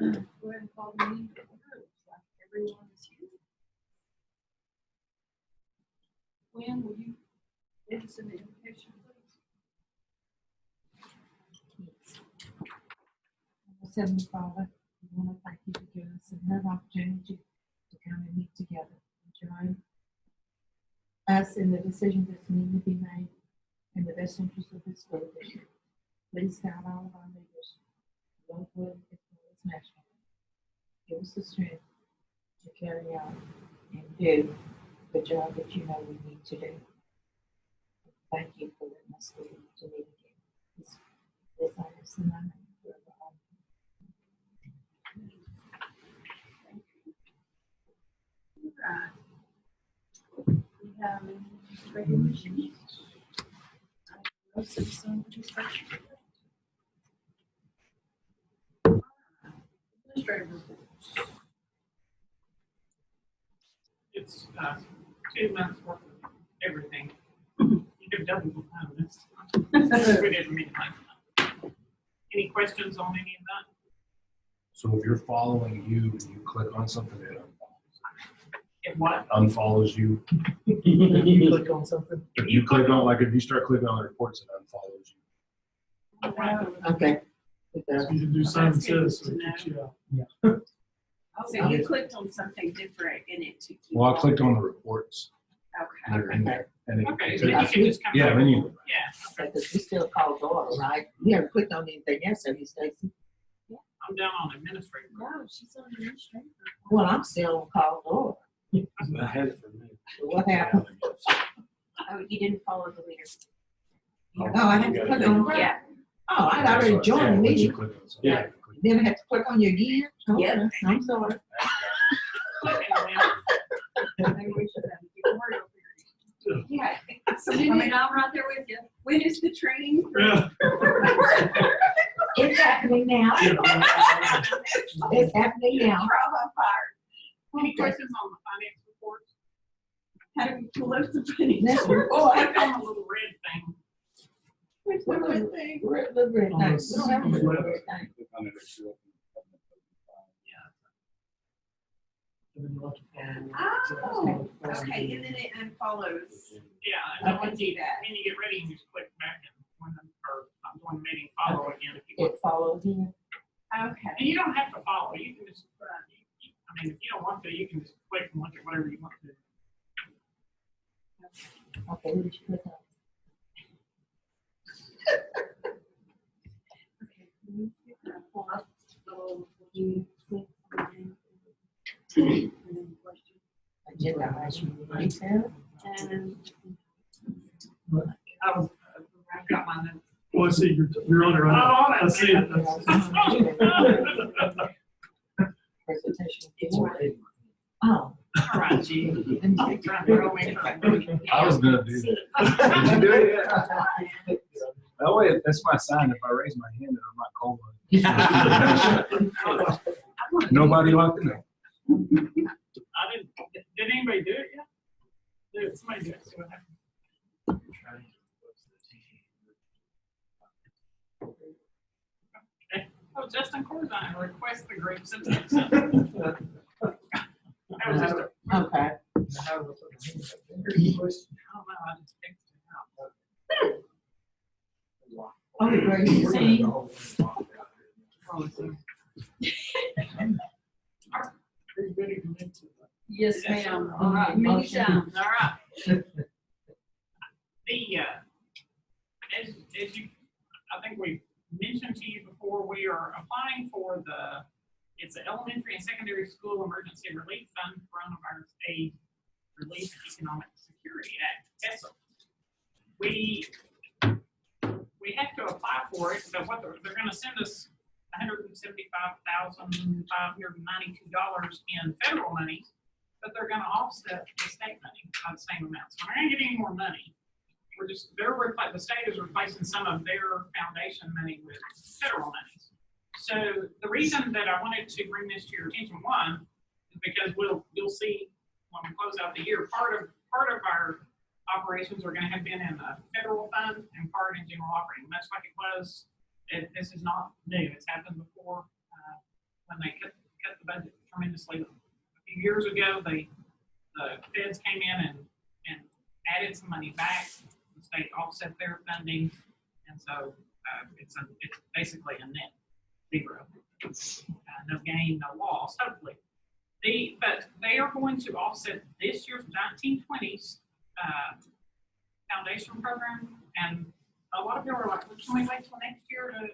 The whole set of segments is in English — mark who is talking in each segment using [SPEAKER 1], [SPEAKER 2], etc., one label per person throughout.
[SPEAKER 1] Go ahead and call the meeting to order. Looks like everyone is here. Gwen, will you give us an invitation, please?
[SPEAKER 2] Heavenly Father, we want to thank you for giving us another opportunity to come and meet together and join us in the decision that's needed to be made in the best interest of this school district. Please guide all of our leaders, local as well as national. Give us the strength to carry out and do the job that you know we need to do. Thank you for letting us be able to meet again. This I ask in thy name forever.
[SPEAKER 1] Right. We have resolutions. No citizen participation. Administrative reports.
[SPEAKER 3] It's 2 months worth of everything. You could double the time this time. We didn't mean like that. Any questions on any of that?
[SPEAKER 4] So if you're following you and you click on something, it
[SPEAKER 3] If what?
[SPEAKER 4] unfollows you.
[SPEAKER 5] You click on something?
[SPEAKER 4] If you click on, like if you start clicking on the reports, it unfollows you.
[SPEAKER 2] Okay.
[SPEAKER 5] You can do Simon Says, so it kicks you out.
[SPEAKER 6] So you clicked on something different and it took you.
[SPEAKER 4] Well, I clicked on the reports.
[SPEAKER 6] Okay.
[SPEAKER 4] And they're in there. And it-
[SPEAKER 3] Okay,
[SPEAKER 4] it-
[SPEAKER 3] so you can just come
[SPEAKER 4] Yeah,
[SPEAKER 3] back.
[SPEAKER 4] then you,
[SPEAKER 3] Yeah, okay.
[SPEAKER 2] Because we still call Dora, right? You haven't clicked on anything else, have you, Stacy?
[SPEAKER 3] I'm down on administrative.
[SPEAKER 1] No, she's on administrative.
[SPEAKER 2] Well, I'm still on call Dora.
[SPEAKER 4] I had it for me.
[SPEAKER 2] What happened?
[SPEAKER 6] Oh, you didn't follow the leader.
[SPEAKER 2] Oh, I had to click on.
[SPEAKER 6] Yeah.
[SPEAKER 2] Oh, I'd already joined the meeting.
[SPEAKER 4] Yeah.
[SPEAKER 2] Then I had to click on you again? Oh,
[SPEAKER 6] Yeah.
[SPEAKER 2] I'm sorry.
[SPEAKER 3] Click and then-
[SPEAKER 1] Maybe we should have a memorial period.
[SPEAKER 6] Yeah. So
[SPEAKER 1] I mean, I'm right there with you.
[SPEAKER 6] when is the training?
[SPEAKER 5] Yeah.
[SPEAKER 2] It's happening now. It's happening now.
[SPEAKER 6] Trial by fire.
[SPEAKER 3] Any questions on the finance reports?
[SPEAKER 6] How do we pull up the training?
[SPEAKER 2] That's report.
[SPEAKER 3] Click on the little red thing.
[SPEAKER 6] Where's the red thing?
[SPEAKER 2] We're at the red thing. We don't have a little red thing.
[SPEAKER 5] And then you'll have to follow.
[SPEAKER 6] Oh, okay, and then it unfollows.
[SPEAKER 3] Yeah, and
[SPEAKER 6] I
[SPEAKER 3] then
[SPEAKER 6] want
[SPEAKER 3] when
[SPEAKER 6] to
[SPEAKER 3] you,
[SPEAKER 6] do that.
[SPEAKER 3] when you get ready, you just click back and when the, or I'm doing the meeting, follow again if you want.
[SPEAKER 2] It follows you.
[SPEAKER 6] Okay.
[SPEAKER 3] And you don't have to follow, you can just, I mean, if you don't want to, you can just click and look at whatever you want to.
[SPEAKER 2] Okay, what did you click on?
[SPEAKER 1] Okay. Can you pick that up? So, you click on the question.
[SPEAKER 2] Agenda item detail.
[SPEAKER 1] And
[SPEAKER 3] I've got my notes.
[SPEAKER 5] Well, I see, you're on it right now.
[SPEAKER 3] Oh,
[SPEAKER 5] I see it.
[SPEAKER 2] Presentation.
[SPEAKER 5] It's right.
[SPEAKER 2] Oh.
[SPEAKER 3] All right, G. I'm trying to throw me for-
[SPEAKER 4] I was gonna do that. Did you do it? Yeah. That way, that's my sign. If I raise my hand, I'm not cold. Nobody locked it up.
[SPEAKER 3] I didn't, did anybody do it yet? Did somebody do it? See what happened. Okay. Oh, Justin Corzine requests the great sentence. That was just a,
[SPEAKER 2] Okay.
[SPEAKER 3] I don't know, I just fixed it out.
[SPEAKER 2] Oh, great. You sing.
[SPEAKER 3] Everybody can make it.
[SPEAKER 1] yes,
[SPEAKER 3] Yes,
[SPEAKER 1] ma'am.
[SPEAKER 3] sir.
[SPEAKER 1] All right, many
[SPEAKER 2] Motion.
[SPEAKER 1] times.
[SPEAKER 3] All right. The, as you, I think we mentioned to you before, we are applying for it's the Elementary and Secondary School Emergency Relief Fund Coronavirus Aid Relief and Economic Security Act, ESSER. We have to apply for it, but what they're gonna send us $175,592 in federal money, but they're gonna offset the state money by the same amount. So we're not gonna get any more money. The state is replacing some of their foundation money with federal monies. So the reason that I wanted to bring this to your attention, one, is because you'll see when we close out the year, part of our operations are going to have been in a federal fund and part in general operating, much like it was. This is not new. It's happened before. when they cut the budget tremendously. A few years ago, the feds came in and added some money back. The state offset their funding, and so it's basically a net zero. No gain, no loss, hopefully. But they are going to offset this year's 1920s foundation program, and a lot of people are like, well, can we wait till next year to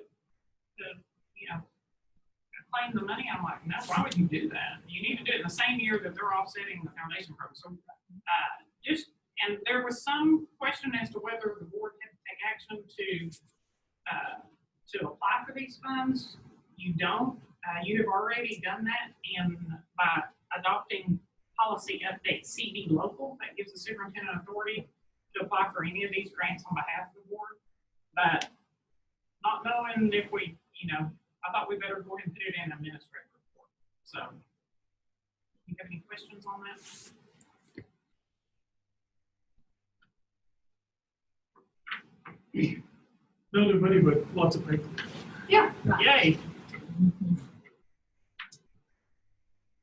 [SPEAKER 3] claim the money? I'm like, no, why would you do that? You need to do it in the same year that they're offsetting the foundation program. So and there was some question as to whether the board had to take action to apply for these funds. You don't. You have already done that by adopting policy update CD local that gives the superintendent authority to apply for any of these grants on behalf of the board. But not knowing if we, I thought we better go ahead and put it in administrative report. So, you have any questions on that?
[SPEAKER 5] No new money, but lots of paper.
[SPEAKER 3] Yeah. Yay.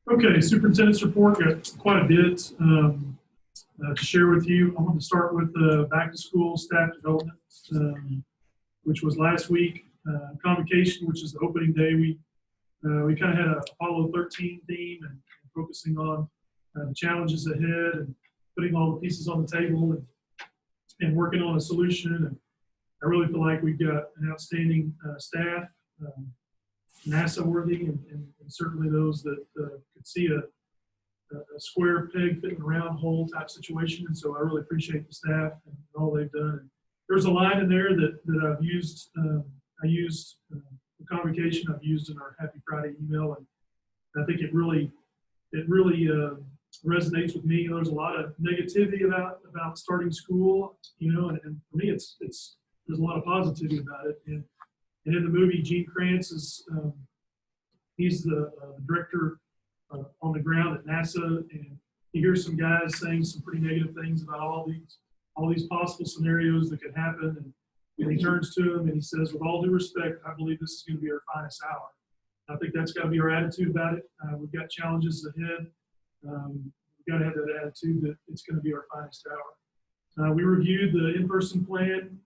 [SPEAKER 5] Okay, superintendent's report, got quite a bit to share with you. I want to start with the back to school staff development, which was last week. Convocation, which is the opening day. We kind of had a Apollo 13 theme and focusing on the challenges ahead and putting all the pieces on the table and working on a solution. And I really feel like we've got an outstanding staff, NASA worthy, and certainly those that could see a square peg fitting a round hole type situation. And so I really appreciate the staff and all they've done. And there's a line in there that I've used. I used for convocation. I've used in our Happy Friday email, and I think it really resonates with me. There's a lot of negativity about starting school, and for me, there's a lot of positivity about it. And in the movie, Gene Kranz is he's the director on the ground at NASA, and he hears some guys saying some pretty negative things about all these possible scenarios that could happen. And he turns to him and he says, with all due respect, I believe this is going to be our finest hour. I think that's got to be our attitude about it. We've got challenges ahead. We've got to have that attitude that it's going to be our finest hour. We reviewed the in-person plan,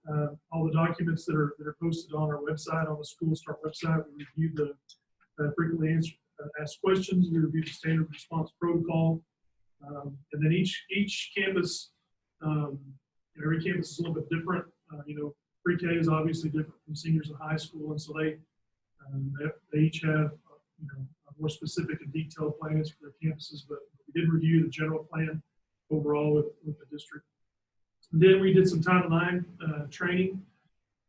[SPEAKER 5] all the documents that are posted on our website, on the School Start website. We reviewed the frequently asked questions. We reviewed the standard response protocol. And then each campus, every campus is a little bit different. Pre-K is obviously different from seniors in high school, and so they each have more specific and detailed plans for their campuses. But we did review the general plan overall with the district. And then we did some Title IX training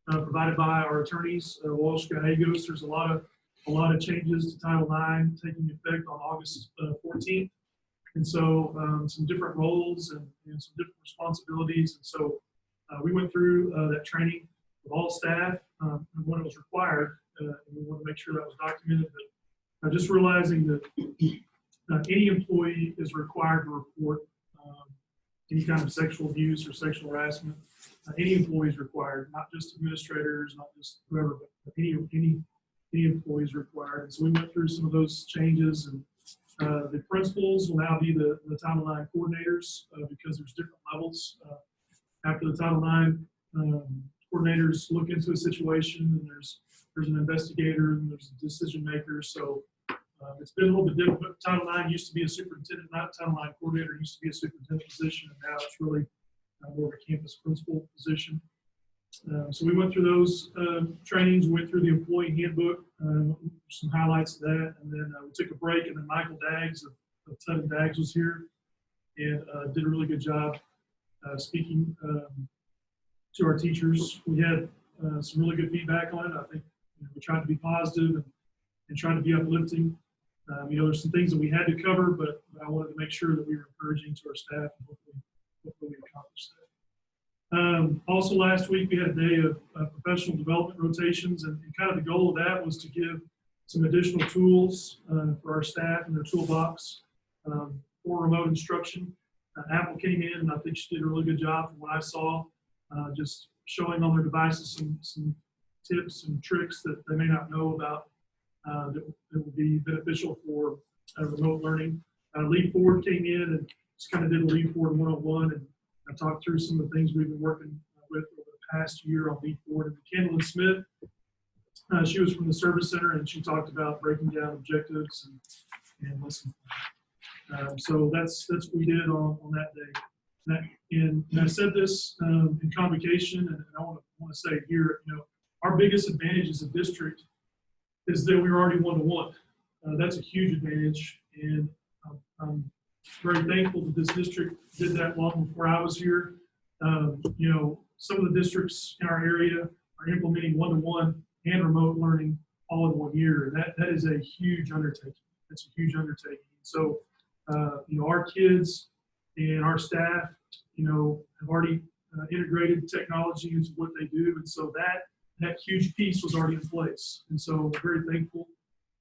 [SPEAKER 5] provided by our attorneys, Walsh Gallegos. There's a lot of changes to Title IX taking effect on August 14th, and so some different roles and some different responsibilities. And so we went through that training with all staff and when it was required, and we want to make sure that was documented. But just realizing that any employee is required to report any kind of sexual abuse or sexual harassment. Any employee is required, not just administrators, not just whoever, but any employee is required. And so we went through some of those changes, and the principals will now be the Title IX coordinators because there's different levels. After the Title IX coordinators look into a situation, and there's an investigator and there's a decision maker. So it's been a little bit different. But Title IX used to be a superintendent, not Title IX coordinator. It used to be a superintendent position, and now it's really more of a campus principal position. So we went through those trainings, went through the employee handbook, some highlights of that, and then we took a break, and then Michael Daggs of Tud and Daggs was here and did a really good job speaking to our teachers. We had some really good feedback on it. I think we tried to be positive and trying to be uplifting. There's some things that we had to cover, but I wanted to make sure that we were encouraging to our staff, and hopefully we accomplished that. Also last week, we had a day of professional development rotations, and kind of the goal of that was to give some additional tools for our staff in their toolbox for remote instruction. Apple came in, and I think she did a really good job from what I saw, just showing on their devices some tips and tricks that they may not know about that will be beneficial for remote learning. Lead Forward came in and just kind of did a Lead Forward 101, and I talked through some of the things we've been working with over the past year on Lead Forward. And Kendall Smith, she was from the Service Center, and she talked about breaking down objectives and lesson plans. So that's what we did on that day. And I said this in convocation, and I want to say it here, our biggest advantage as a district is that we were already one-to-one. That's a huge advantage, and I'm very thankful that this district did that long before I was here. Some of the districts in our area are implementing one-to-one and remote learning all in 1 year. And that is a huge undertaking. That's a huge undertaking. So, our kids and our staff, have already integrated technology into what they do. And so that huge piece was already in place. And so we're very thankful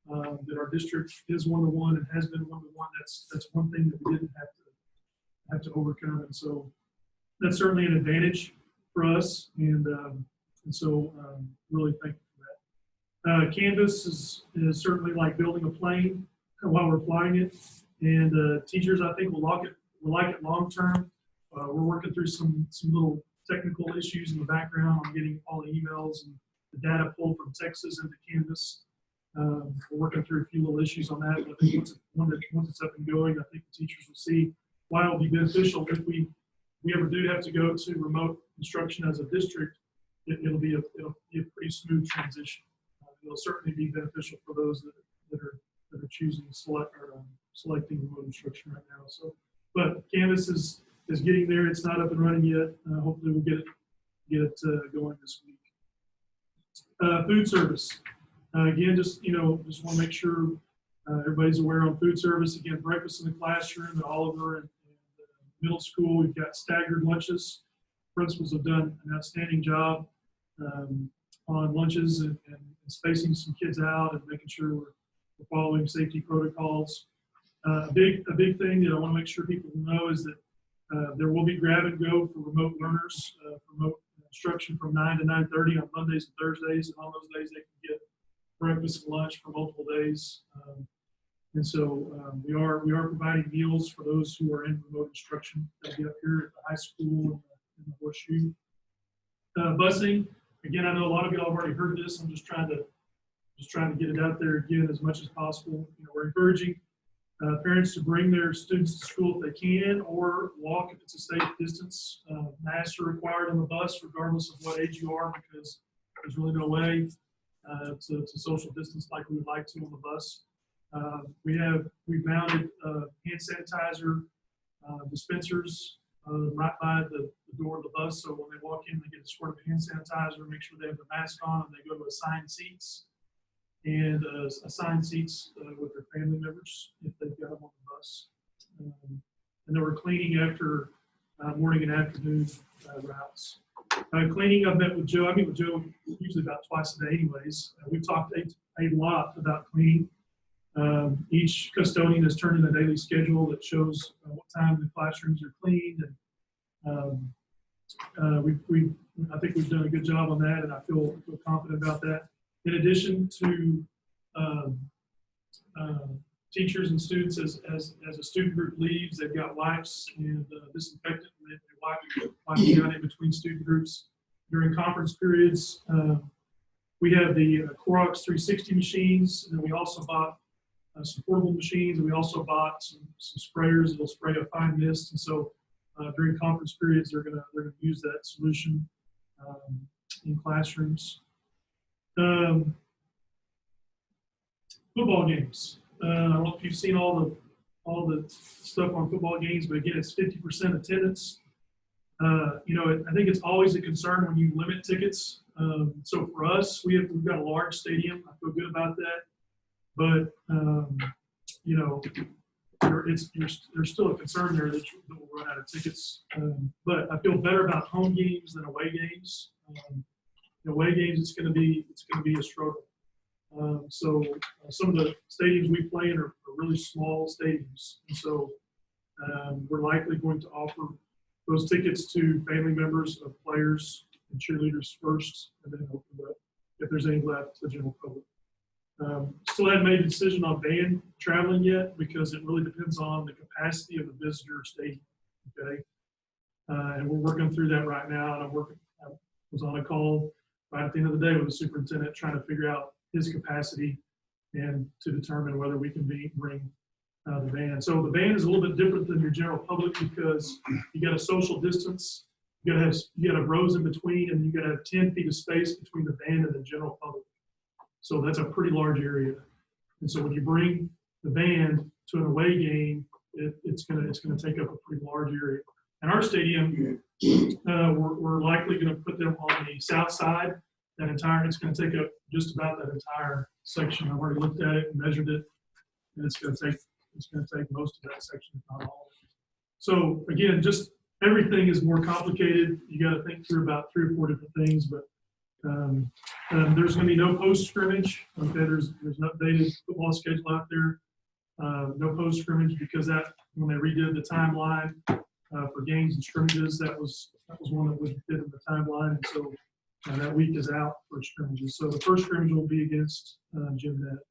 [SPEAKER 5] that our district is one-to-one and has been one-to-one. That's one thing that we didn't have to overcome. And so that's certainly an advantage for us. And so really thankful for that. Canvas is certainly like building a plane while we're flying it. And teachers, I think, will like it long term. We're working through some little technical issues in the background. I'm getting all the emails and the data pulled from Texas into Canvas. We're working through a few little issues on that. But I think once it's up and going, I think the teachers will see why it'll be beneficial if we ever do have to go to remote instruction as a district. It'll be a pretty smooth transition. It'll certainly be beneficial for those that are choosing to selecting remote instruction right now. So, but Canvas is getting there. It's not up and running yet. Hopefully, we'll get it going this week. Food service. Again, just want to make sure everybody's aware on food service. Again, breakfast in the classroom at Oliver and middle school. We've got staggered lunches. Principals have done an outstanding job on lunches and spacing some kids out and making sure we're following safety protocols. A big thing that I want to make sure people know is that there will be grab and go for remote learners, remote instruction from 9 to 9:30 on Mondays and Thursdays, and on those days they can get breakfast and lunch for multiple days. And so we are providing meals for those who are in remote instruction. They'll be up here at the high school in the Horseshoe. Busing, again, I know a lot of y'all have already heard this. I'm just trying to get it out there again as much as possible. We're encouraging parents to bring their students to school if they can, or walk if it's a safe distance. Masks are required on the bus regardless of what age you are, because there's really no way to social distance like we would like to on the bus. We've mounted hand sanitizer dispensers right by the door of the bus, so when they walk in, they get a squirt of hand sanitizer, make sure they have their mask on, and they go to assigned seats. And assigned seats with their family members if they've got them on the bus. And then we're cleaning after morning and afternoon routes. Cleaning, I've met with Joe. I meet with Joe usually about twice a day anyways. We've talked a lot about cleaning. Each custodian has turned in a daily schedule that shows what time the classrooms are cleaned. And I think we've done a good job on that, and I feel confident about that. In addition to teachers and students, as a student group leaves, they've got wipes and disinfectant, and they wipe down in between student groups. During conference periods, we have the Clorox 360 machines, and we also bought some portable machines, and we also bought some sprayers that'll spray a fine mist. And so during conference periods, they're gonna use that solution in classrooms. Football games. I don't know if you've seen all the stuff on football games, but again, it's 50% attendance. I think it's always a concern when you limit tickets. So for us, we've got a large stadium. I feel good about that. But there's still a concern there that we'll run out of tickets. But I feel better about home games than away games. Away games, it's going to be a struggle. So some of the stadiums we play in are really small stadiums, and so we're likely going to offer those tickets to family members of players and cheerleaders first, and then open it up if there's any left to the general public. Still haven't made a decision on band traveling yet because it really depends on the capacity of the visitor stadium. Okay, and we're working through that right now. And I was on a call right at the end of the day with the superintendent trying to figure out his capacity and to determine whether we can bring the band. So the band is a little bit different than your general public because you got a social distance. You got to have rows in between, and you got to have 10 feet of space between the band and the general public. So that's a pretty large area. And so when you bring the band to an away game, it's gonna take up a pretty large area. And our stadium, we're likely going to put them on the south side. It's going to take up just about that entire section. I've already looked at it and measured it, and it's going to take most of that section, if not all of it. So again, just everything is more complicated. You got to think through about 3 or 4 different things, but there's going to be no post scrimmage. Okay, there's an updated football schedule out there. No post scrimmage because that when they redid the timeline for games and scrimmages, that was one that was fit in the timeline, and so that week is out for scrimmages. So the first scrimmage will be against Jim Net.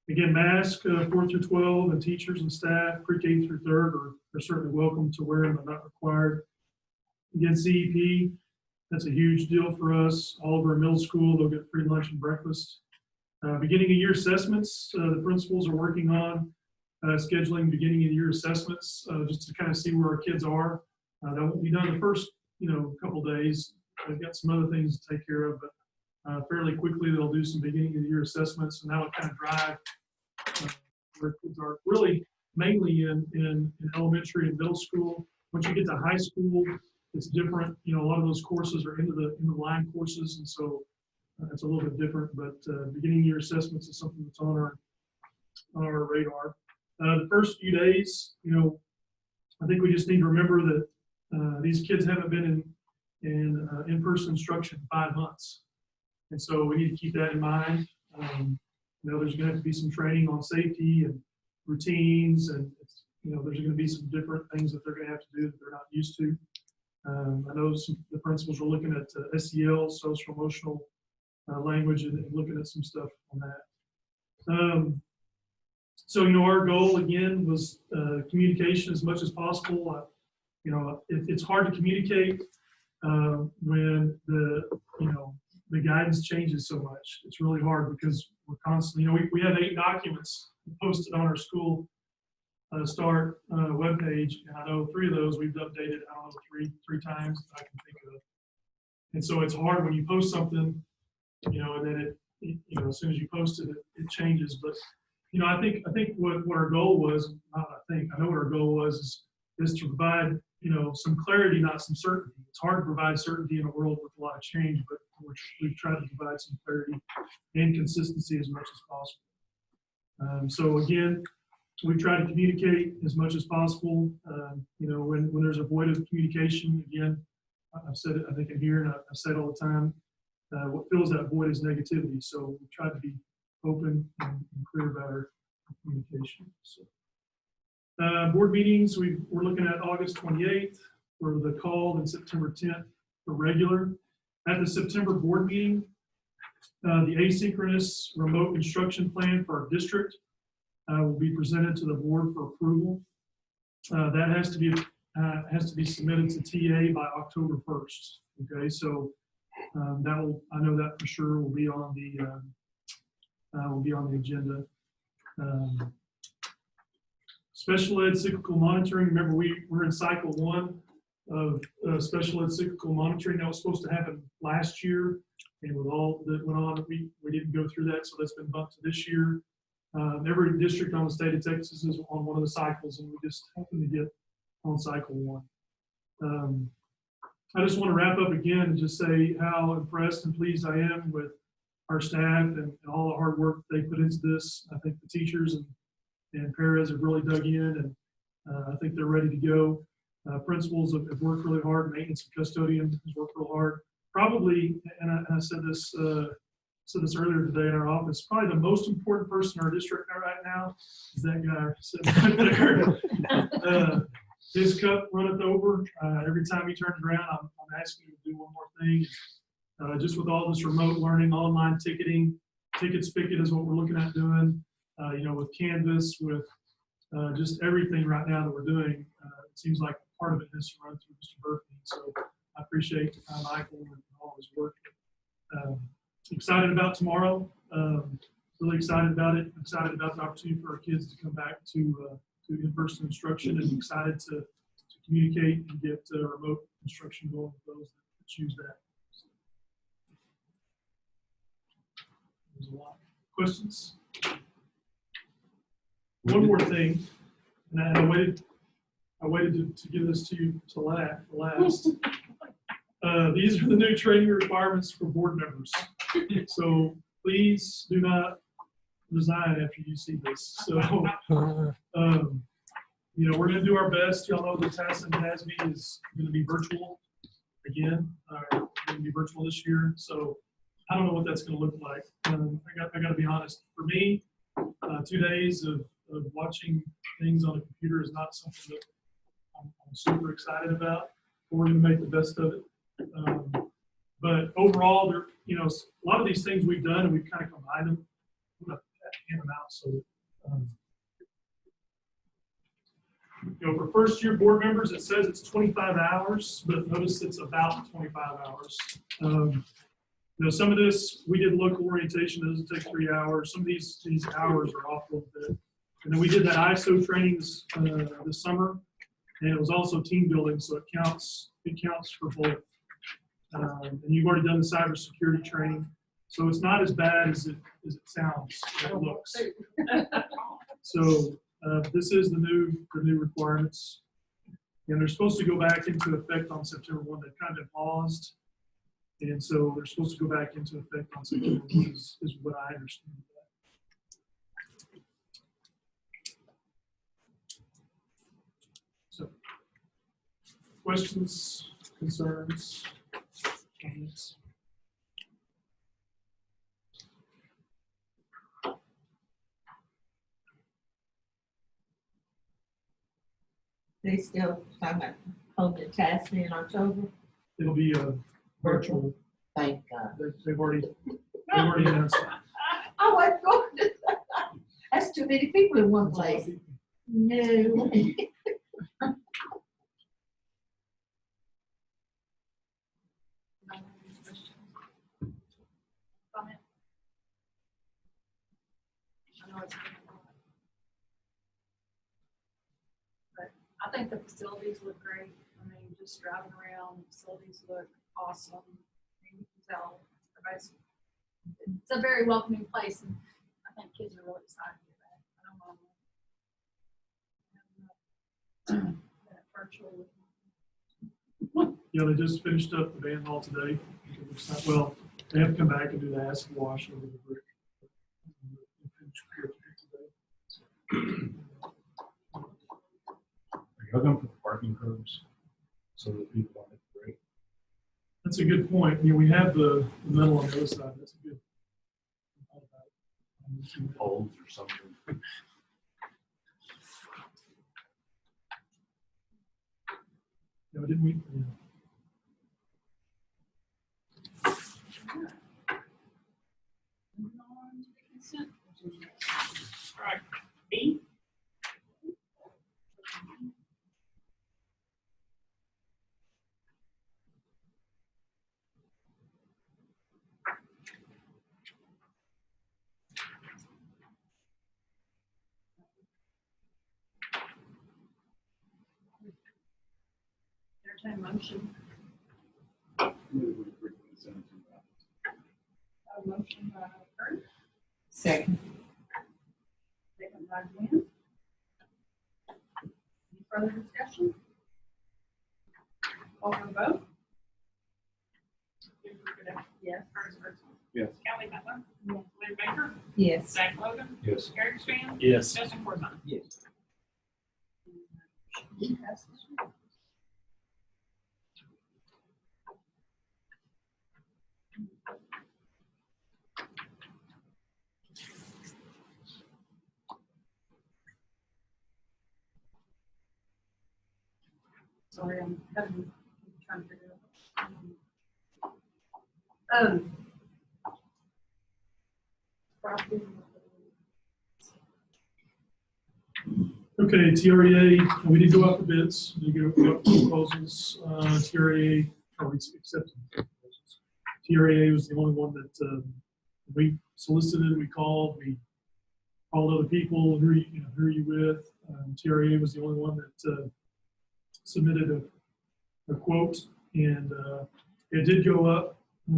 [SPEAKER 5] Again, mask 4 through 12 and teachers and staff pre-K through 3rd are certainly welcome to wear them, but not required. Again, CEP, that's a huge deal for us. All of our middle school, they'll get free lunch and breakfast. Beginning of year assessments, the principals are working on scheduling beginning of year assessments just to kind of see where our kids are. That won't be done the first couple days. They've got some other things to take care of, but fairly quickly they'll do some beginning of the year assessments, and that'll kind of drive where kids are really mainly in elementary and middle school. Once you get to high school, it's different. A lot of those courses are into the line courses, and so it's a little bit different. But beginning year assessments is something that's on our radar. The first few days, I think we just need to remember that these kids haven't been in in-person instruction in 5 months, and so we need to keep that in mind. There's going to have to be some training on safety and routines, and there's going to be some different things that they're going to have to do that they're not used to. I know the principals are looking at SEL, social emotional language, and looking at some stuff on that. So our goal again was communication as much as possible. It's hard to communicate when the guidance changes so much. It's really hard because we're constantly, we have 8 documents posted on our school start webpage, and I know 3 of those we've updated, I don't know, three times that I can think of. And so it's hard when you post something, and then it as soon as you post it, it changes. But I think what our goal was, I know what our goal was is to provide some clarity, not some certainty. It's hard to provide certainty in a world with a lot of change, but we've tried to provide some clarity and consistency as much as possible. So again, we try to communicate as much as possible. When there's a void of communication, again, I've said it, I think in here, and I've said all the time, what fills that void is negativity. So we try to be open and clear about our communication. So, board meetings, we're looking at August 28th for the call and September 10th for regular. At the September board meeting, the asynchronous remote instruction plan for our district will be presented to the board for approval. That has to be submitted to TA by October 1st. Okay, so I know that for sure will be on the agenda. Special ed cyclical monitoring. Remember, we're in cycle 1 of special ed cyclical monitoring. That was supposed to happen last year, and with all that went on, we didn't go through that, so that's been bumped to this year. Every district on the state of Texas is on one of the cycles, and we just happen to get on cycle 1. I just want to wrap up again and just say how impressed and pleased I am with our staff and all the hard work they put into this. I think the teachers and paras have really dug in, and I think they're ready to go. Principals have worked really hard. Maintenance and custodian has worked real hard. Probably, and I said this earlier today in our office, probably the most important person in our district right now is that guy sitting right there. His cup runneth over. Every time he turns around, I'm asking him to do one more thing. just with all this remote learning, online ticketing, Ticket Spigot is what we're looking at doing, with Canvas, with just everything right now that we're doing. It seems like part of it has to run through Mr. Berkey. So I appreciate Michael and all his work. Excited about tomorrow. Really excited about it. Excited about the opportunity for our kids to come back to in-person instruction, and excited to communicate and get remote instruction going with those that choose that. There's a lot. Questions? One more thing, and I waited to give this to you to last. These are the new training requirements for board members. So please do not resign after you see this. So, we're going to do our best. Y'all know the TAS and NASB is going to be virtual again. Going to be virtual this year. So I don't know what that's going to look like. I got to be honest. For me, 2 days of watching things on a computer is not something that I'm super excited about. We're going to make the best of it. But overall, there, a lot of these things we've done, and we've kind of combined them. I'm going to hand them out so that, for first-year board members, it says it's 25 hours, but notice it's about 25 hours. Some of this, we did local orientation, it doesn't take 3 hours. Some of these hours are off a little bit. And then we did that ISO trainings this summer, and it was also team building, so it counts for both. And you've already done the cybersecurity training, so it's not as bad as it sounds, it looks. So this is the new requirements, and they're supposed to go back into effect on September 1. They've kind of been paused, and so they're supposed to go back into effect on September 1 is what I understand. So, questions, concerns, comments?
[SPEAKER 2] They still talking about holding the task in October.
[SPEAKER 5] It'll be virtual.
[SPEAKER 2] Thank God.
[SPEAKER 5] They've already announced it.
[SPEAKER 2] I wasn't going to. That's too many people in one place. No.
[SPEAKER 1] Comment? I know it's been a lot. But I think the facilities look great. I mean, just driving around, the facilities look awesome. You can tell everybody's, it's a very welcoming place, and I think kids are really excited to get back. I don't know. That virtual.
[SPEAKER 5] Yeah, they just finished up the band hall today. Well, they have to come back and do the acid wash over the brick.
[SPEAKER 4] Are you going to put the parking curbs so that people don't hit the brake?
[SPEAKER 5] That's a good point. We have the metal on the other side. That's a good.
[SPEAKER 4] Poles or something.
[SPEAKER 5] No, didn't we? Yeah.
[SPEAKER 3] Moving on to the consent agenda. All right, B.
[SPEAKER 1] Entertain a motion. A motion by Kurt,
[SPEAKER 2] Second.
[SPEAKER 1] second by Gwen. Any further discussion? All for the vote? Yes.
[SPEAKER 3] Curtis Burton.
[SPEAKER 4] Yes.
[SPEAKER 3] Kelly Butler.
[SPEAKER 1] Yes.
[SPEAKER 3] Lynn Baker.
[SPEAKER 2] Yes.
[SPEAKER 3] Zach Logan.
[SPEAKER 4] Yes.
[SPEAKER 3] Eric Span.
[SPEAKER 4] Yes.
[SPEAKER 3] Justin Corzine.
[SPEAKER 4] Yes.
[SPEAKER 1] Passes. Sorry, I'm trying to figure it out. Property.
[SPEAKER 5] Okay, TREA, we did go out for bids, we did go out for proposals, TREA, we accepted proposals. TREA was the only one that, we solicited, we called other people, who are you with? TREA was the only one that, submitted a quote, and, it did go up, it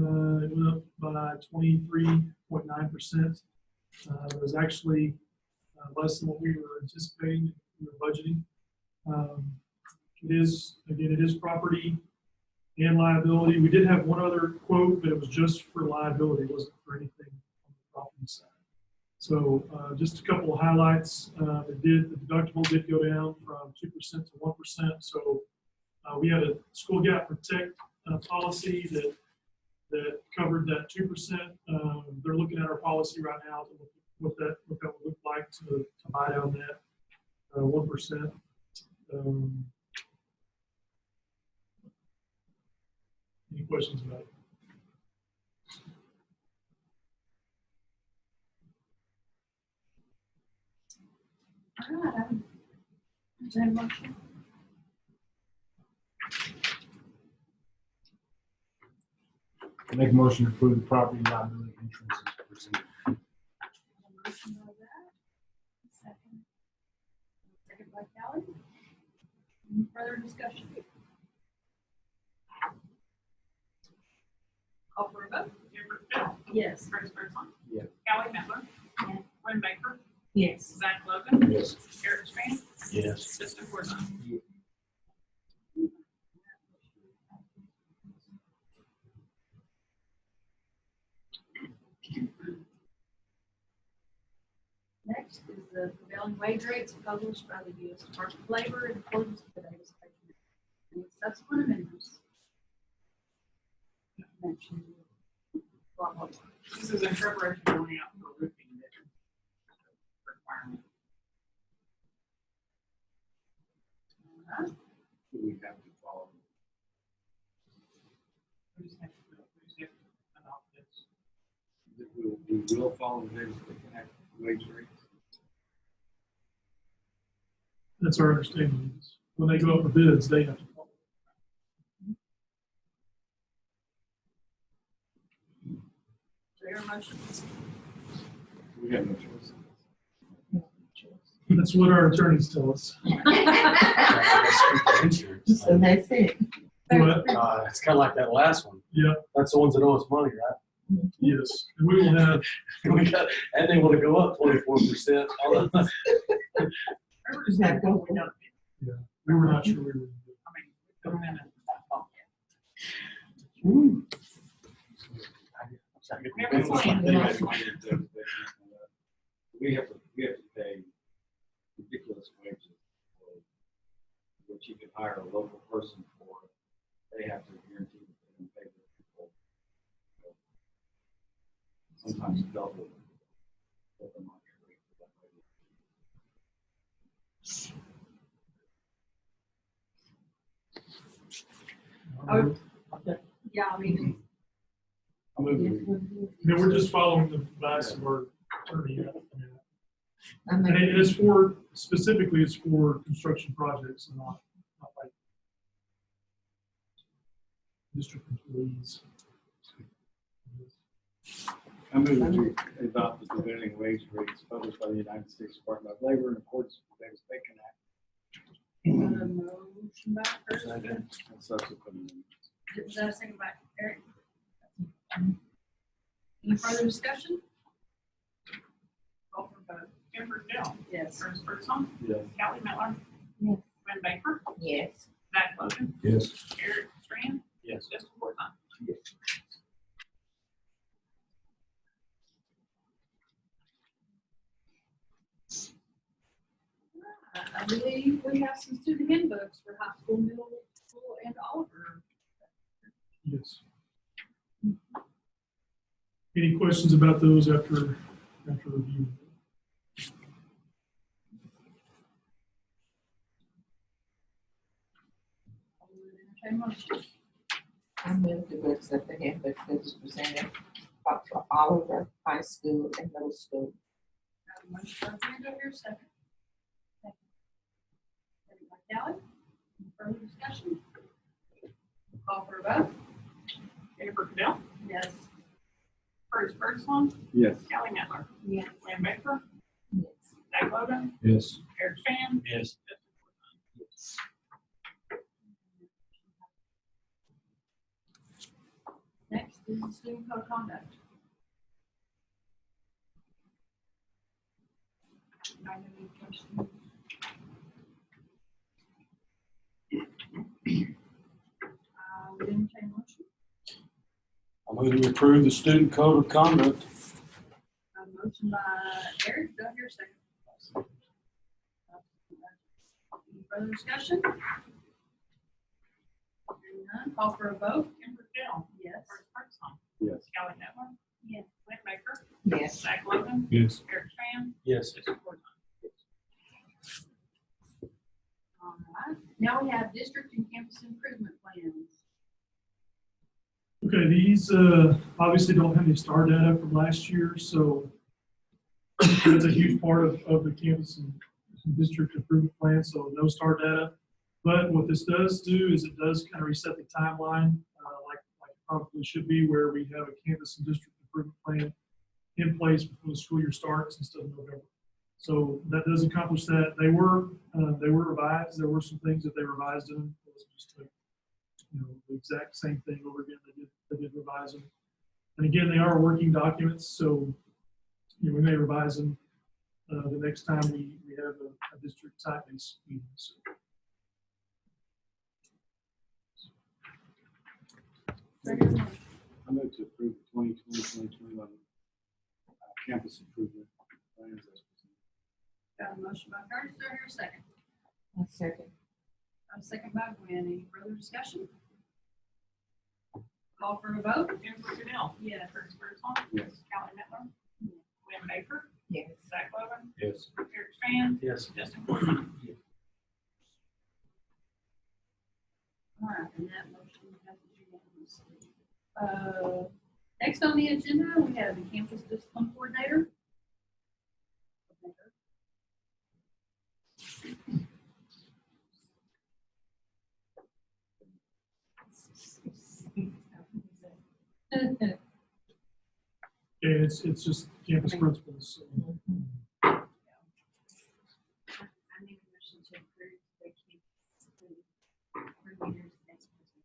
[SPEAKER 5] went up by 23.9%. It was actually less than what we were anticipating, we were budgeting. It is property and liability. We did have one other quote, but it was just for liability. It wasn't for anything on the property side. So just a couple of highlights. The deductible did go down from 2% to 1%. So we had a school gap protect policy that covered that 2%. They're looking at our policy right now to look what that would look like to buy down that 1%. Any questions about it?
[SPEAKER 1] All right. Is there a motion?
[SPEAKER 4] Make a motion to approve the property liability insurance as presented.
[SPEAKER 1] Motion by that. Second. Second by Kelly. Any further discussion? Call for a vote?
[SPEAKER 3] Amber Still,
[SPEAKER 1] Yes.
[SPEAKER 3] Chris Birdsong.
[SPEAKER 4] Yeah.
[SPEAKER 3] Kelly Miller.
[SPEAKER 1] Yeah.
[SPEAKER 3] Lynn Baker.
[SPEAKER 2] Yes.
[SPEAKER 3] Zach Logan.
[SPEAKER 4] Yes.
[SPEAKER 3] Eric Strand.
[SPEAKER 4] Yes.
[SPEAKER 3] Justin Corzine.
[SPEAKER 1] Next is the prevailing wage rates published by the U.S. Department of Labor in accordance with the Davis Bacon Act. Any subsequent amendments? Mentioned. Blah, blah, blah.
[SPEAKER 3] This is in preparation for going out for roofing requirement.
[SPEAKER 4] We have to follow.
[SPEAKER 3] We just have to adopt this.
[SPEAKER 4] We will follow the Davis Bacon Act wage rates.
[SPEAKER 5] That's our understanding. When they go up for bids, they have to follow.
[SPEAKER 1] Is there a motion?
[SPEAKER 4] We have no choice.
[SPEAKER 5] That's what our attorneys tell us.
[SPEAKER 7] Insurance.
[SPEAKER 2] So that's it.
[SPEAKER 5] But,
[SPEAKER 7] It's kind of like that last one.
[SPEAKER 5] yeah,
[SPEAKER 7] That's the ones that owe us money, right?
[SPEAKER 5] yes, and we will have,
[SPEAKER 7] We got, and they want to go up 24%.
[SPEAKER 2] Just have to go with it.
[SPEAKER 5] we were not sure we were.
[SPEAKER 3] I mean, put them in it.
[SPEAKER 8] We have to pay ridiculous wages for what you can hire a local person for. They have to guarantee that they can pay their people. Sometimes double what the market rate for that
[SPEAKER 1] Yeah, I mean,
[SPEAKER 8] I'm moving.
[SPEAKER 5] We're just following the advice of our attorney.
[SPEAKER 2] I
[SPEAKER 5] And
[SPEAKER 2] mean,
[SPEAKER 5] it is specifically it's for construction projects and not like district employees.
[SPEAKER 8] I move that we adopt the prevailing wage rates published by the United States Department of Labor in accordance with the Davis Bacon Act.
[SPEAKER 1] motion by Chris.
[SPEAKER 8] And subsequent amendments.
[SPEAKER 1] Is that a second by Eric? Any further discussion? Call for a vote.
[SPEAKER 3] Amber Still,
[SPEAKER 1] Yes.
[SPEAKER 3] Chris Birdsong.
[SPEAKER 8] Yes.
[SPEAKER 3] Kelly Miller.
[SPEAKER 2] Yes.
[SPEAKER 3] Lynn Baker.
[SPEAKER 2] yes.
[SPEAKER 3] Zach Logan.
[SPEAKER 4] Yes.
[SPEAKER 3] Eric Strand.
[SPEAKER 8] Yes.
[SPEAKER 3] Justin Corzine.
[SPEAKER 1] I believe we have some student handbooks for high school, middle school, and Oliver.
[SPEAKER 5] Yes. Any questions about those after review?
[SPEAKER 1] I would entertain a motion.
[SPEAKER 2] I move to accept the handbook that is presented for Oliver High School and Middle School.
[SPEAKER 1] Got a motion by Brenda, here, second. Second by Kelly. Any further discussion? Call for a vote?
[SPEAKER 3] Jennifer Cadell,
[SPEAKER 1] Yes.
[SPEAKER 3] Curtis Birdsong,
[SPEAKER 8] Yes.
[SPEAKER 3] Kelly Miller,
[SPEAKER 6] Yes.
[SPEAKER 3] Wayne Baker,
[SPEAKER 2] Yes.
[SPEAKER 3] Zach Logan,
[SPEAKER 4] Yes.
[SPEAKER 3] Eric Span,
[SPEAKER 7] Yes.
[SPEAKER 1] Next is the student code of conduct. Do I have any questions? Would entertain a motion?
[SPEAKER 7] I'm going to approve the student code of conduct.
[SPEAKER 1] A motion by Eric, do I hear a second? Any further discussion? Hearing none, call for a vote?
[SPEAKER 3] Jennifer Cadell,
[SPEAKER 1] Yes.
[SPEAKER 3] Curtis Birdsong,
[SPEAKER 8] Yes.
[SPEAKER 3] Kelly Miller,
[SPEAKER 6] Yes.
[SPEAKER 3] Wayne Baker,
[SPEAKER 2] Yes.
[SPEAKER 3] Zach Logan,
[SPEAKER 4] Yes.
[SPEAKER 3] Eric Span,
[SPEAKER 7] Yes.
[SPEAKER 3] Justin Gordon.
[SPEAKER 1] All right, now we have district and campus improvement plans.
[SPEAKER 5] Okay, these obviously don't have any star data from last year, so that's a huge part of the campus and district improvement plan, so no star data. But what this does do is it does kind of reset the timeline, like it probably should be, where we have a campus and district improvement plan in place before the school year starts instead of November. So that does accomplish that. They were revised. There were some things that they revised in them. It wasn't just the exact same thing over again. They did revise them. And again, they are working documents, so we may revise them the next time we have a district type-based meeting. So.
[SPEAKER 8] I move to approve the 2020-2021 campus improvement plans as presented.
[SPEAKER 1] Got a motion by Curtis, do I hear a second?
[SPEAKER 2] A second.
[SPEAKER 1] A second by Gwen, any further discussion? Call for a vote?
[SPEAKER 3] Jennifer Cadell,
[SPEAKER 1] Yes.
[SPEAKER 3] Curtis Birdsong,
[SPEAKER 8] Yes.
[SPEAKER 3] Kelly Miller, Wayne Baker,
[SPEAKER 2] Yes.
[SPEAKER 3] Zach Logan,
[SPEAKER 4] Yes.
[SPEAKER 3] Eric Span,
[SPEAKER 7] Yes.
[SPEAKER 3] Justin Gordon.
[SPEAKER 1] All right, and that motion passes unanimously. Next on the agenda, we have the campus discipline coordinator.
[SPEAKER 5] Yeah, it's just campus principals. So.
[SPEAKER 1] I make a motion to approve the campus coordinator's next person.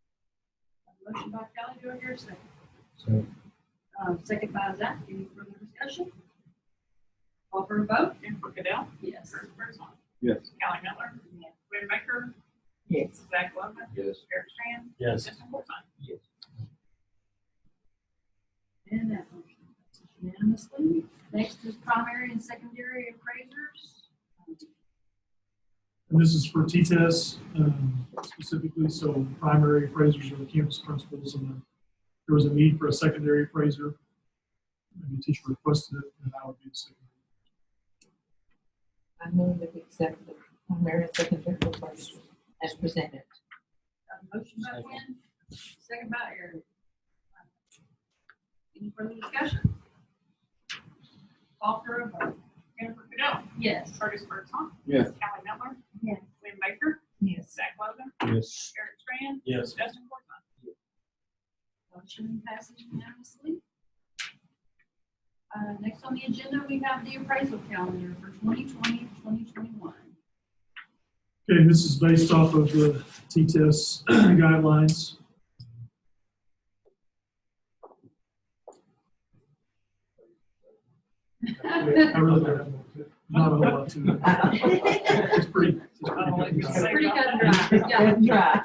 [SPEAKER 1] A motion by Kelly, do I hear a second? Second by Zach, any further discussion? Call for a vote?
[SPEAKER 3] Jennifer Cadell,
[SPEAKER 1] Yes.
[SPEAKER 3] Curtis Birdsong,
[SPEAKER 8] Yes.
[SPEAKER 3] Kelly Miller, Wayne Baker,
[SPEAKER 2] Yes.
[SPEAKER 3] Zach Logan,
[SPEAKER 4] Yes.
[SPEAKER 3] Eric Span,
[SPEAKER 7] Yes.
[SPEAKER 3] Justin Gordon.
[SPEAKER 1] And that motion passes unanimously. Next is primary and secondary appraisers.
[SPEAKER 5] And this is for T-tests specifically, so primary appraisers are the campus principals, and there was a need for a secondary appraiser. Maybe a teacher requested it, and that would be the secondary.
[SPEAKER 2] I move that we accept the primary and secondary appraisals as presented.
[SPEAKER 1] A motion by Gwen, second by Eric. Any further discussion? Call for a vote.
[SPEAKER 3] Jennifer Cadell,
[SPEAKER 1] Yes.
[SPEAKER 3] Curtis Birdsong,
[SPEAKER 8] Yes.
[SPEAKER 3] Kelly Miller,
[SPEAKER 6] Yes.
[SPEAKER 3] Wayne Baker,
[SPEAKER 2] Yes.
[SPEAKER 3] Zach Logan,
[SPEAKER 4] Yes.
[SPEAKER 3] Eric Span,
[SPEAKER 7] Yes.
[SPEAKER 3] Justin Gordon.
[SPEAKER 1] Motion passes unanimously. Next on the agenda, we have the appraisal calendar for 2020 to 2021.
[SPEAKER 5] Okay, this is based off of the T-test guidelines. I really don't have not a whole lot to it. It's pretty.
[SPEAKER 1] Pretty cut and dry. Yeah.
[SPEAKER 2] Good try.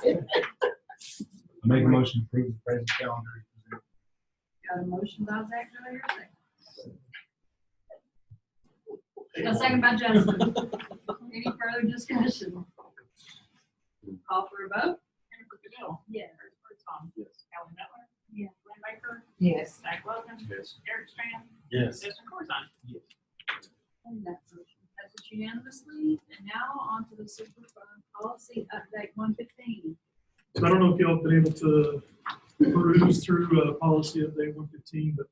[SPEAKER 4] I make a motion to approve the present calendar.
[SPEAKER 1] Got a motion by Zach, do I hear a second? A second by Justin. Any further discussion? Call for a vote?
[SPEAKER 3] Jennifer Cadell,
[SPEAKER 1] Yes.
[SPEAKER 3] Curtis Birdsong,
[SPEAKER 8] Yes.
[SPEAKER 3] Kelly Miller,
[SPEAKER 6] Yes.
[SPEAKER 3] Wayne Baker,
[SPEAKER 2] Yes.
[SPEAKER 3] Zach Logan,
[SPEAKER 4] Yes.
[SPEAKER 3] Eric Span,
[SPEAKER 7] Yes.
[SPEAKER 3] Justin Gordon.
[SPEAKER 1] And that motion passes unanimously. And now on to the superfund policy update 115.
[SPEAKER 5] So I don't know if y'all have been able to peruse through policy update 115, but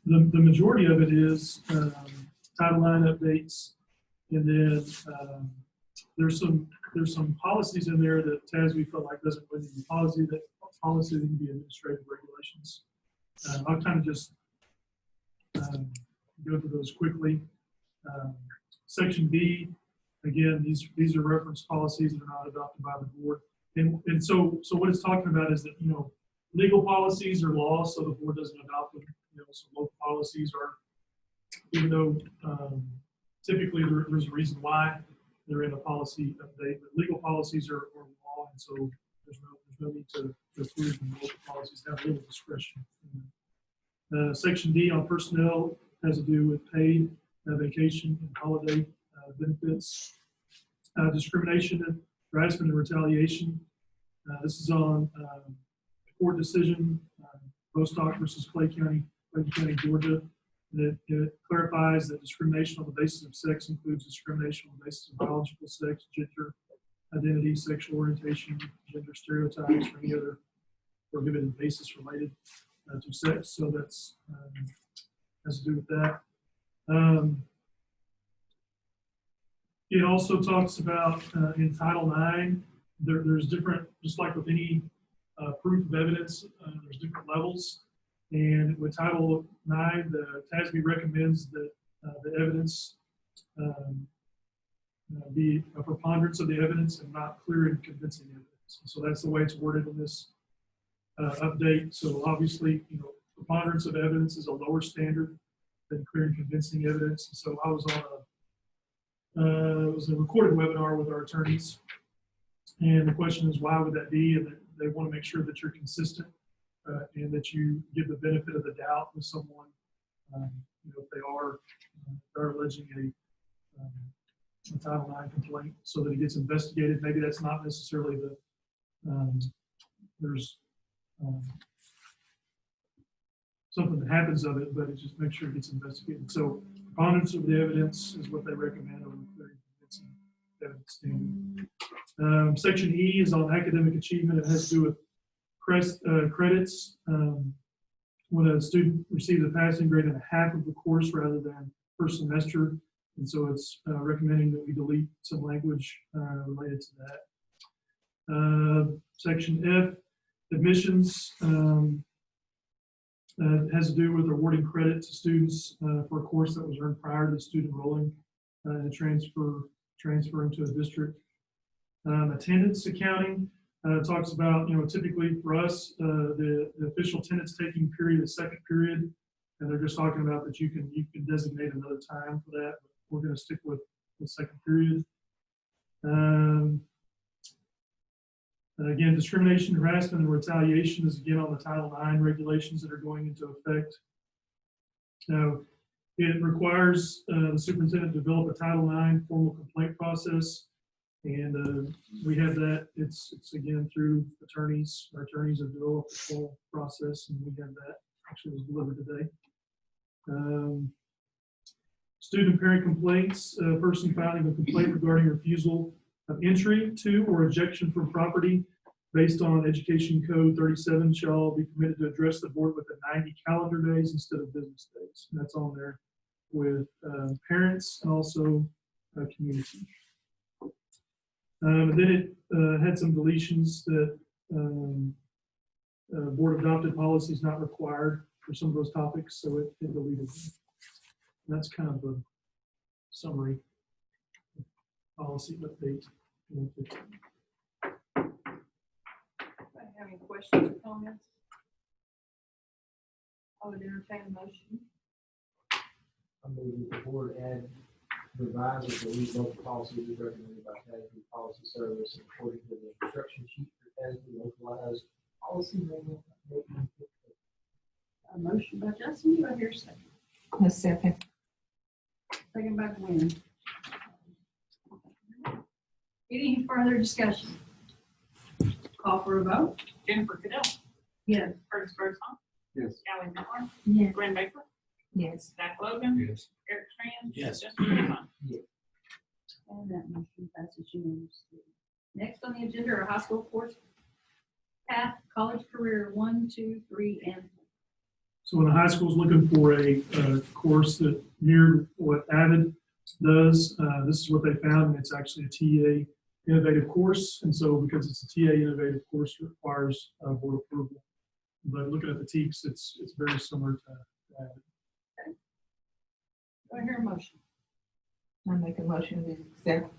[SPEAKER 5] the majority of it is Title IX updates, and then there's some policies in there that TASB felt like doesn't really need policy, that can be administrative regulations. I'll kind of just go through those quickly. Section B, again, these are reference policies that are not adopted by the board. And so what it's talking about is that, legal policies are law, so the board doesn't adopt them. So local policies are, even though typically there's a reason why they're in a policy update, but legal policies are law, and so there's no need to approve them. Local policies have little discretion. Section D on personnel has to do with paid vacation and holiday benefits. Discrimination, harassment, and retaliation. This is on court decision, Bostock versus Clay County, Georgia. And it clarifies that discrimination on the basis of sex includes discrimination on the basis of biological sex, gender identity, sexual orientation, gender stereotypes, or any other prohibited basis related to sex. So that's has to do with that. It also talks about in Title IX, there's different, just like with any proof of evidence, there's different levels. And with Title IX, the TASB recommends that the evidence be a preponderance of the evidence and not clear and convincing evidence. And so that's the way it's worded in this update. So obviously, preponderance of evidence is a lower standard than clear and convincing evidence. And so I was on it was a recorded webinar with our attorneys, and the question is, why would that be? And they want to make sure that you're consistent and that you give the benefit of the doubt with someone, if they are alleging a Title IX complaint, so that it gets investigated. Maybe that's not necessarily there's something that happens of it, but it just makes sure it gets investigated. So preponderance of the evidence is what they recommend over clear and convincing evidence standard. Section E is on academic achievement. It has to do with credits. When a student receives a passing grade in half of the course rather than per semester, and so it's recommending that we delete some language related to that. Section F, admissions, has to do with awarding credit to students for a course that was earned prior to the student enrolling and transferring to a district. Attendance accounting talks about, typically for us, the official attendance taking period is second period, and they're just talking about that you can designate another time for that. But we're going to stick with the second period. Again, discrimination, harassment, and retaliation is again on the Title IX regulations that are going into effect. Now, it requires the superintendent to develop a Title IX formal complaint process, and we have that. It's again through attorneys. Our attorneys have developed the full process, and we have that. Actually, was delivered today. Student and parent complaints. Person filing a complaint regarding refusal of entry to or ejection from property based on Education Code 37 shall be permitted to address the board within 90 calendar days instead of business days. And that's on there with parents and also community. And then it had some deletions that board adopted policy is not required for some of those topics, so it deleted them. And that's kind of a summary policy update.
[SPEAKER 1] Have any questions or comments? I would entertain a motion.
[SPEAKER 8] I move that the board add revises the lead local policies as recommended by TASB Policy Service according to the instruction sheet for TASB localized policy manual.
[SPEAKER 6] A motion by Justin, do I hear a second?
[SPEAKER 2] A second.
[SPEAKER 6] Second by Gwen.
[SPEAKER 1] Any further discussion? Call for a vote.
[SPEAKER 3] Jennifer Cadell,
[SPEAKER 6] Yes.
[SPEAKER 3] Curtis Bergson,
[SPEAKER 8] Yes.
[SPEAKER 3] Callie Miller,
[SPEAKER 6] Yes.
[SPEAKER 3] Gwen Baker,
[SPEAKER 2] Yes.
[SPEAKER 3] Zach Logan,
[SPEAKER 4] Yes.
[SPEAKER 3] Eric Strand.
[SPEAKER 7] Yes.
[SPEAKER 3] Justin Fremont.
[SPEAKER 6] And that motion passes unanimously.
[SPEAKER 1] Next on the agenda are high school course path, college career 1, 2, 3, and 4.
[SPEAKER 5] So when the high school is looking for a course that mirrored what Avid does, this is what they found, and it's actually a TA innovative course. And so because it's a TA innovative course, it requires board approval. But looking at the TEKS, it's very similar to Avid.
[SPEAKER 1] Do I hear a motion?
[SPEAKER 2] I make a motion to accept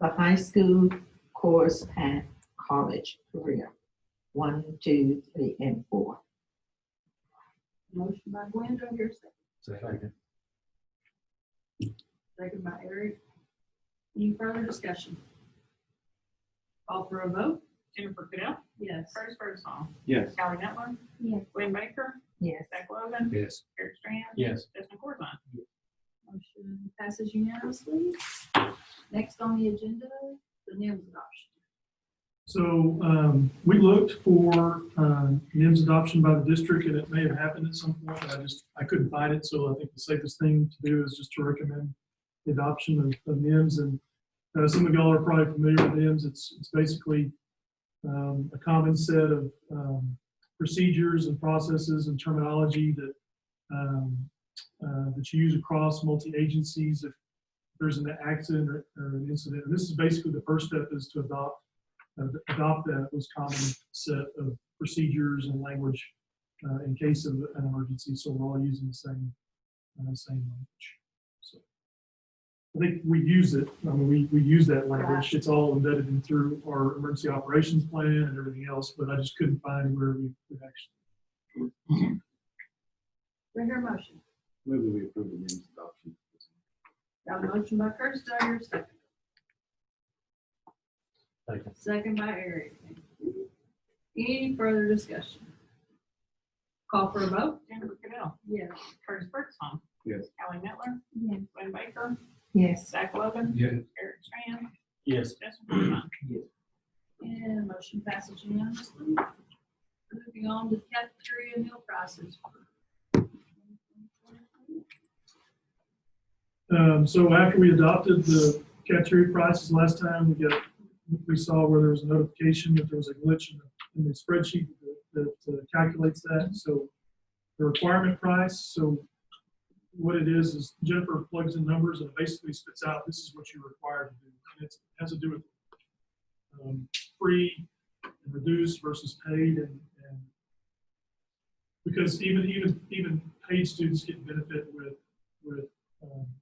[SPEAKER 2] the high school course path, college career, 1, 2, 3, and 4.
[SPEAKER 1] Motion by Gwen, do I hear a second?
[SPEAKER 4] Second.
[SPEAKER 1] Second by Eric. Any further discussion? Call for a vote?
[SPEAKER 3] Jennifer Goodell,
[SPEAKER 1] Yes.
[SPEAKER 3] Curtis Birdsong,
[SPEAKER 4] Yes.
[SPEAKER 3] Callie Netler,
[SPEAKER 1] Yes.
[SPEAKER 3] Glenn Baker,
[SPEAKER 2] Yes.
[SPEAKER 3] Zach Logan,
[SPEAKER 4] Yes.
[SPEAKER 3] Eric Strand,
[SPEAKER 7] Yes.
[SPEAKER 3] Justin Corzine.
[SPEAKER 1] Motion passes unanimously. Next on the agenda, the NIMS adoption.
[SPEAKER 5] So we looked for NIMS adoption by the district, and it may have happened at some point, but I couldn't find it. So I think the safest thing to do is just to recommend the adoption of NIMS. And some of y'all are probably familiar with NIMS. It's basically a common set of procedures and processes and terminology that that you use across multi-agencies if there's an accident or an incident. And this is basically the first step is to adopt those common set of procedures and language in case of an emergency. So we're all using the same language. So I think we use it. I mean, we use that language. It's all embedded in through our emergency operations plan and everything else. But I just couldn't find where we actually.
[SPEAKER 1] Do I hear a motion?
[SPEAKER 4] Move that we approve the NIMS adoption.
[SPEAKER 1] Got a motion by Curtis, do I hear a second?
[SPEAKER 7] Second.
[SPEAKER 1] Second by Eric. Any further discussion? Call for a vote?
[SPEAKER 3] Jennifer Goodell,
[SPEAKER 1] Yes.
[SPEAKER 3] Curtis Birdsong,
[SPEAKER 4] Yes.
[SPEAKER 3] Callie Netler,
[SPEAKER 1] Yes.
[SPEAKER 3] Glenn Baker,
[SPEAKER 2] Yes.
[SPEAKER 3] Zach Logan,
[SPEAKER 4] Yes.
[SPEAKER 3] Eric Strand,
[SPEAKER 7] Yes.
[SPEAKER 3] Justin Corzine.
[SPEAKER 1] And motion passes unanimously. Moving on to cafeteria meal prices.
[SPEAKER 5] So after we adopted the cafeteria prices last time, we saw where there was a notification that there was a glitch in the spreadsheet that calculates that. So the requirement price, so what it is Jennifer plugs in numbers and it basically spits out, this is what you're required to do. And it has to do with free and reduced versus paid, and because even paid students get benefit with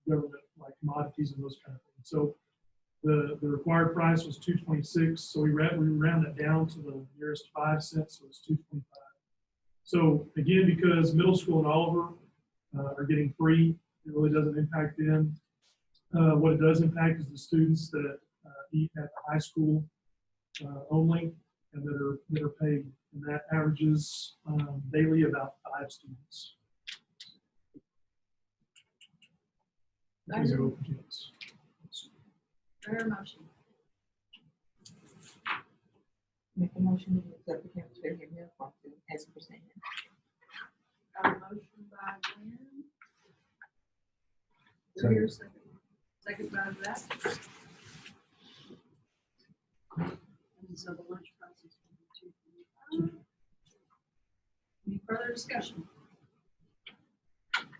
[SPEAKER 5] government like commodities and those kind of things. So the required price was $2.26. So we round that down to the nearest 5 cents. So it's $2.25. So again, because middle school and Oliver are getting free, it really doesn't impact them. What it does impact is the students that eat at the high school only and that are paid, and that averages daily about 5 students. These are open units.
[SPEAKER 1] Fair motion.
[SPEAKER 2] Make a motion to accept the cafeteria meal prices as presented.
[SPEAKER 1] Got a motion by Glenn. Do I hear a second? Second by Zach. And so the lunch prices will be $2.25. Any further discussion?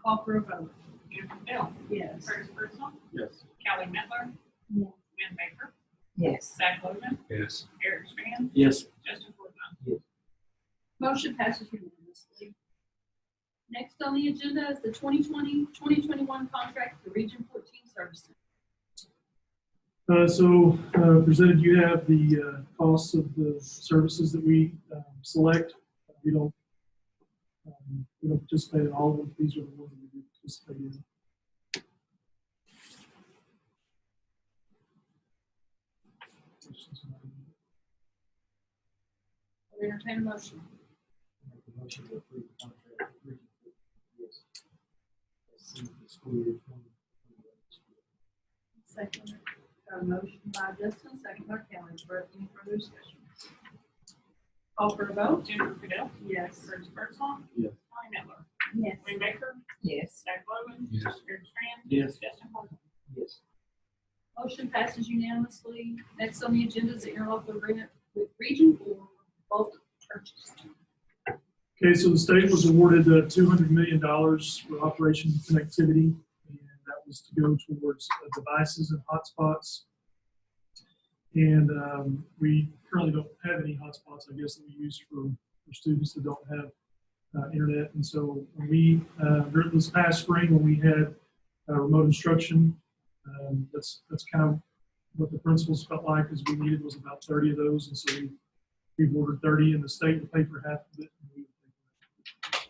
[SPEAKER 1] Call for a vote.
[SPEAKER 3] Jennifer Goodell,
[SPEAKER 1] Yes.
[SPEAKER 3] Curtis Birdsong,
[SPEAKER 4] Yes.
[SPEAKER 3] Callie Netler,
[SPEAKER 1] Yes.
[SPEAKER 3] Glenn Baker,
[SPEAKER 2] Yes.
[SPEAKER 3] Zach Logan,
[SPEAKER 4] Yes.
[SPEAKER 3] Eric Strand,
[SPEAKER 7] Yes.
[SPEAKER 3] Justin Corzine.
[SPEAKER 1] Motion passes unanimously. Next on the agenda is the 2020-2021 contract for Region 14 services.
[SPEAKER 5] So presented, you have the costs of the services that we select. We don't participate in all of them. These are the ones that we do participate in.
[SPEAKER 1] I'll entertain a motion.
[SPEAKER 8] Make a motion to approve the contract with Region 14. Yes. That's the school year 2021.
[SPEAKER 1] Second. Got a motion by Justin, second by Kelly. For any further discussion? Call for a vote?
[SPEAKER 3] Jennifer Goodell,
[SPEAKER 1] Yes.
[SPEAKER 3] Curtis Birdsong,
[SPEAKER 4] Yes.
[SPEAKER 3] Callie Netler,
[SPEAKER 1] Yes.
[SPEAKER 3] Glenn Baker,
[SPEAKER 2] Yes.
[SPEAKER 3] Zach Logan,
[SPEAKER 4] Yes.
[SPEAKER 3] Eric Strand,
[SPEAKER 7] Yes.
[SPEAKER 3] Justin Corzine.
[SPEAKER 8] Yes.
[SPEAKER 1] Motion passes unanimously. Next on the agenda is the interlocal agreement with Region 4 bulk purchase.
[SPEAKER 5] Okay, so the state was awarded $200 million for Operation Connectivity, and that was to go towards devices and hotspots. And we currently don't have any hotspots, I guess, that we use for students that don't have internet. And so when we, during this past spring, when we had remote instruction, that's kind of what the principals felt like, is we needed was about 30 of those. And so we've ordered 30, and the state will pay for half of it. And we will pay for half.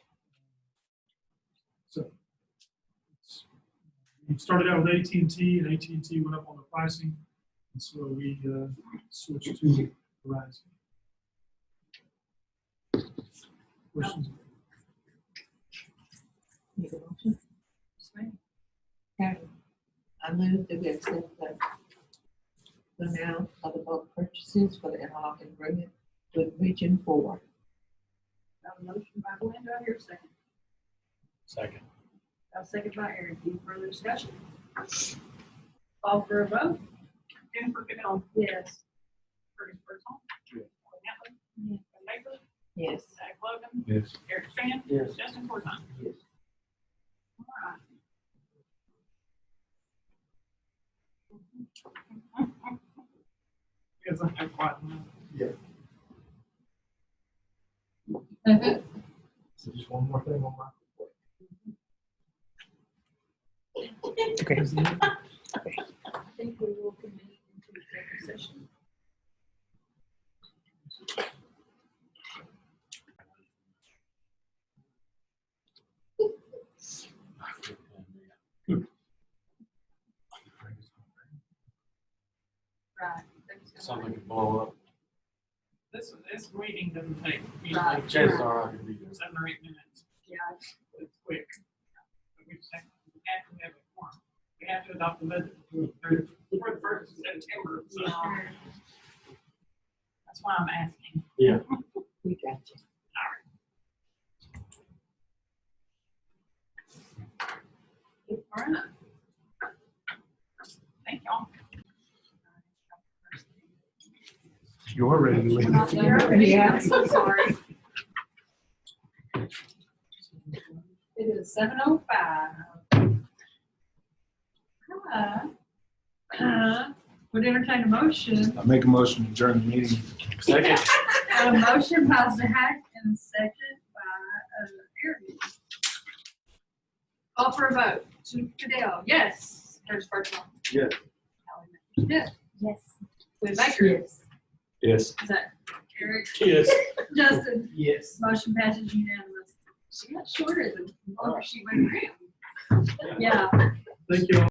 [SPEAKER 5] So we started out with AT&T, and AT&T went up on the pricing. And so we switched to Verizon. Questions?
[SPEAKER 2] Need a motion?
[SPEAKER 1] Yes, ma'am.
[SPEAKER 2] Okay. I move that we accept the amount of the bulk purchases for the interlock agreement with Region 4.
[SPEAKER 1] Got a motion by Glenn, do I hear a second?
[SPEAKER 7] Second.
[SPEAKER 1] Got a second by Aaron. Any further discussion? Call for a vote?
[SPEAKER 3] Jennifer Goodell,
[SPEAKER 1] Yes.
[SPEAKER 3] Curtis Berthold.
[SPEAKER 7] Yes.
[SPEAKER 3] Kelly Netley. Ben Baker.
[SPEAKER 2] Yes.
[SPEAKER 3] Zach Logan.
[SPEAKER 4] Yes.
[SPEAKER 3] Eric Span.
[SPEAKER 8] Yes.
[SPEAKER 3] Justin Fortune.
[SPEAKER 8] Yes.
[SPEAKER 3] All right. He doesn't have quite enough.
[SPEAKER 8] So just one more thing on my report.
[SPEAKER 2] Okay.
[SPEAKER 1] I think we will convene into executive session. Right.
[SPEAKER 7] Something could blow up.
[SPEAKER 3] This meeting doesn't take
[SPEAKER 1] Right.
[SPEAKER 7] Chances are I could be there.
[SPEAKER 3] 7 or 8 minutes.
[SPEAKER 1] Yeah.
[SPEAKER 3] It's quick. But we just have to have it form. We have to adopt the budget before the 1st of September. So that's why I'm asking.
[SPEAKER 7] Yeah.
[SPEAKER 2] We got you.
[SPEAKER 3] All right. Thank y'all.
[SPEAKER 4] You're ready to
[SPEAKER 1] We're
[SPEAKER 4] leave.
[SPEAKER 1] not done.
[SPEAKER 2] Yeah.
[SPEAKER 1] I'm so sorry. It is 7:05. Would entertain a motion.
[SPEAKER 4] I make a motion to adjourn the meeting.
[SPEAKER 7] Second.
[SPEAKER 1] A motion by Zach and second by Aaron. Call for a vote. Goodell, yes. Curtis Berthold.
[SPEAKER 7] Yes.
[SPEAKER 1] Yes.
[SPEAKER 2] Yes.
[SPEAKER 1] Glenn Baker.
[SPEAKER 2] Yes.
[SPEAKER 4] Yes.
[SPEAKER 1] Zach. Eric.
[SPEAKER 7] Yes.
[SPEAKER 1] Justin.
[SPEAKER 8] Yes.
[SPEAKER 1] Motion passes unanimous. She got shorter the longer she went around. Yeah.
[SPEAKER 5] Thank you all.